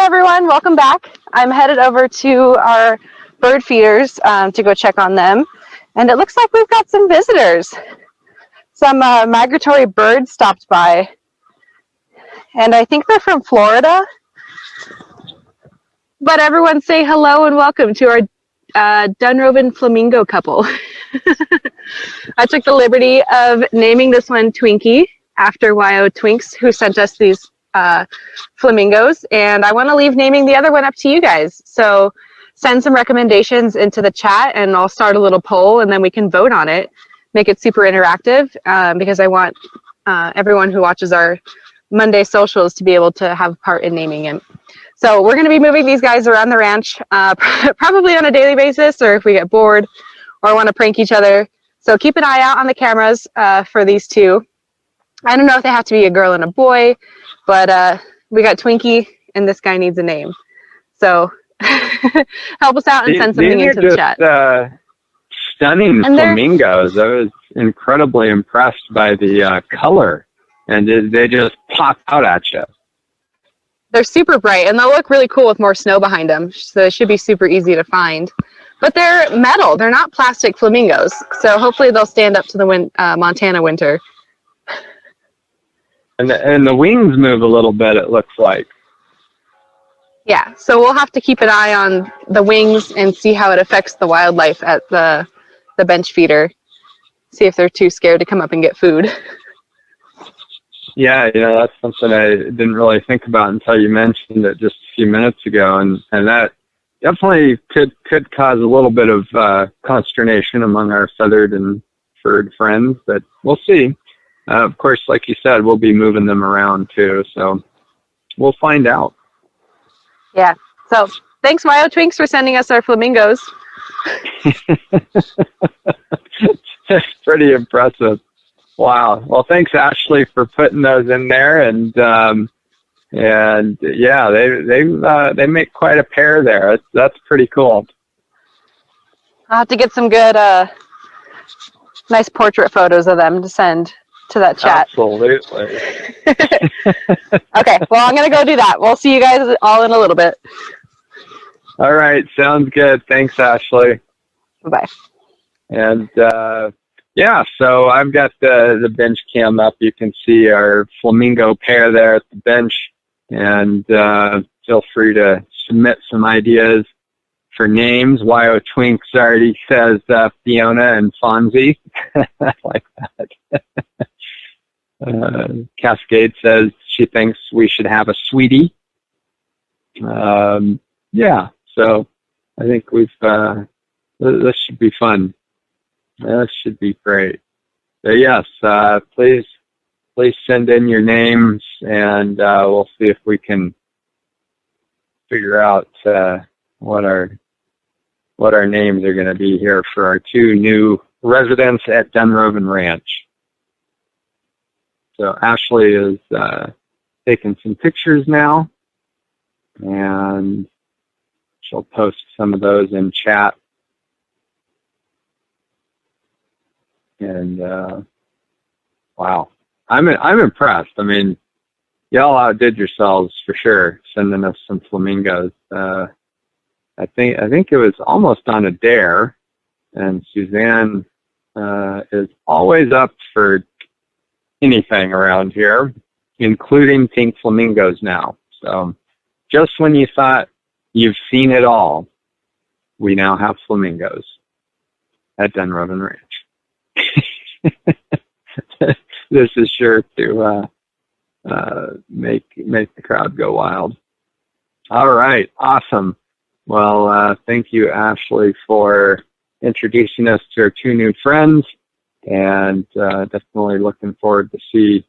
everyone, welcome back. I'm headed over to our bird feeders to go check on them. And it looks like we've got some visitors. Some migratory birds stopped by. And I think they're from Florida. But everyone say hello and welcome to our Dunrovin flamingo couple. I took the liberty of naming this one Twinkie after YO Twinks, who sent us these flamingos, and I want to leave naming the other one up to you guys. So send some recommendations into the chat and I'll start a little poll and then we can vote on it, make it super interactive, because I want everyone who watches our Monday socials to be able to have part in naming it. So we're going to be moving these guys around the ranch, probably on a daily basis, or if we get bored or want to prank each other. So keep an eye out on the cameras for these two. I don't know if they have to be a girl and a boy, but we got Twinkie, and this guy needs a name. So help us out and send something into the chat. Stunning flamingos. I was incredibly impressed by the color, and they just pop out at you. They're super bright, and they'll look really cool with more snow behind them, so it should be super easy to find. But they're metal. They're not plastic flamingos, so hopefully they'll stand up to the Montana winter. And the wings move a little bit, it looks like. Yeah, so we'll have to keep an eye on the wings and see how it affects the wildlife at the bench feeder. See if they're too scared to come up and get food. Yeah, that's something I didn't really think about until you mentioned it just a few minutes ago, and that definitely could cause a little bit of consternation among our feathered and furred friends, but we'll see. Of course, like you said, we'll be moving them around too, so we'll find out. Yeah, so thanks, YO Twinks, for sending us our flamingos. It's pretty impressive. Wow. Well, thanks, Ashley, for putting those in there, and yeah, they make quite a pair there. That's pretty cool. I'll have to get some good, nice portrait photos of them to send to that chat. Absolutely. Okay, well, I'm going to go do that. We'll see you guys all in a little bit. All right, sounds good. Thanks, Ashley. Bye-bye. And, yeah, so I've got the bench cam up. You can see our flamingo pair there at the bench, and feel free to submit some ideas for names. YO Twinks already says Fiona and Fonzie. I like that. Cascade says she thinks we should have a sweetie. Yeah, so I think we've this should be fun. This should be great. So yes, please send in your names, and we'll see if we can figure out what our names are going to be here for our two new residents at Dunrovin Ranch. So Ashley is taking some pictures now, and she'll post some of those in chat. And wow, I'm impressed. I mean, y'all outdid yourselves for sure, sending us some flamingos. I think it was almost on a dare, and Suzanne is always up for anything around here, including pink flamingos now. So just when you thought you've seen it all, we now have flamingos at Dunrovin Ranch. This is sure to make the crowd go wild. All right, awesome. Well, thank you, Ashley, for introducing us to our two new friends, and definitely looking forward to see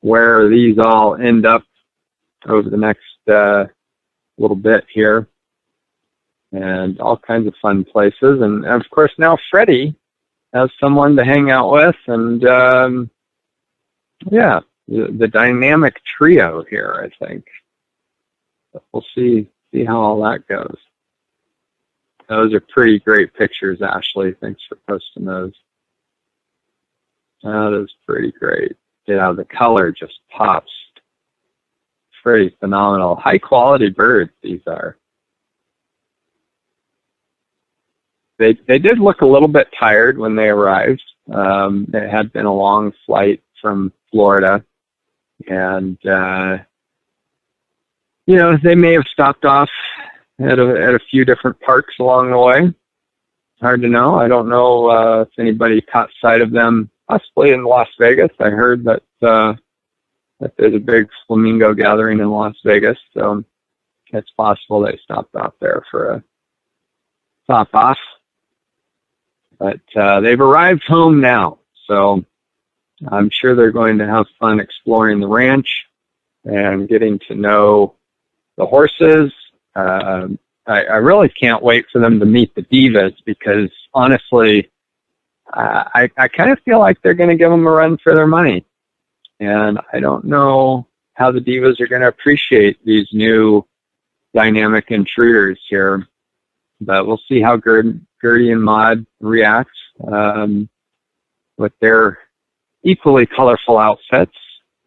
where these all end up over the next little bit here, and all kinds of fun places. And of course, now Freddie has someone to hang out with, and yeah, the dynamic trio here, I think. But we'll see how all that goes. Those are pretty great pictures, Ashley. Thanks for posting those. That is pretty great. Yeah, the color just pops pretty phenomenal. High quality birds these are. They did look a little bit tired when they arrived. It had been a long flight from Florida, and you know, they may have stopped off at a few different parks along the way. Hard to know. I don't know if anybody caught sight of them, possibly in Las Vegas. I heard that that there's a big flamingo gathering in Las Vegas, so it's possible they stopped off there for a stop off. But they've arrived home now, so I'm sure they're going to have fun exploring the ranch and getting to know the horses. I really can't wait for them to meet the divas, because honestly, I kind of feel like they're going to give them a run for their money. And I don't know how the divas are going to appreciate these new dynamic intruders here. But we'll see how Gertie and Maud react with their equally colorful outfits.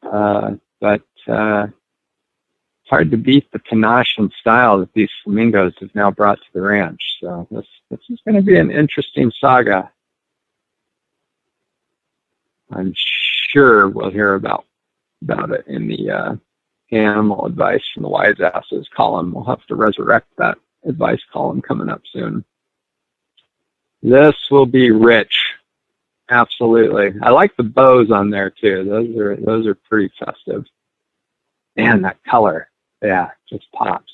But it's hard to beat the panache and style that these flamingos have now brought to the ranch. So this is going to be an interesting saga. I'm sure we'll hear about it in the animal advice from the Wise Asses column. We'll have to resurrect that advice column coming up soon. This will be rich. Absolutely. I like the bows on there too. Those are pretty festive. Man, that color. Yeah, just pops.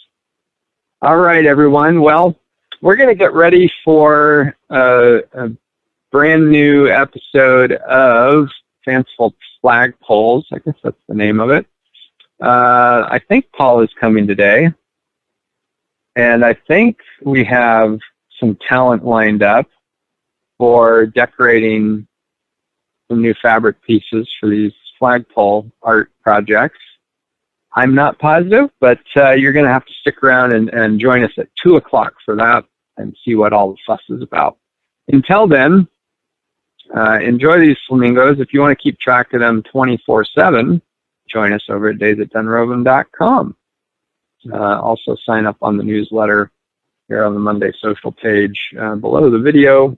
All right, everyone. Well, we're going to get ready for a brand new episode of Fanciful Flagpoles. I guess that's the name of it. I think Paul is coming today. And I think we have some talent lined up for decorating some new fabric pieces for these flagpole art projects. I'm not positive, but you're going to have to stick around and join us at 2 o'clock for that and see what all the fuss is about. Until then, enjoy these flamingos. If you want to keep track of them 24/7, join us over at days@dunrovin.com. Also sign up on the newsletter here on the Monday Social page below the video,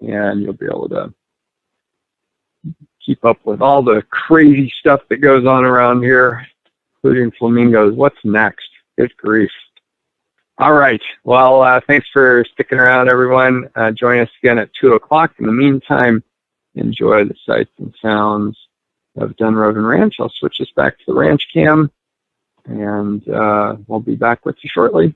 and you'll be able to keep up with all the crazy stuff that goes on around here, including flamingos. What's next? Good grief. All right. Well, thanks for sticking around, everyone. Join us again at 2 o'clock. In the meantime, enjoy the sights and sounds of Dunrovin Ranch. I'll switch us back to the ranch cam, and we'll be back with you shortly.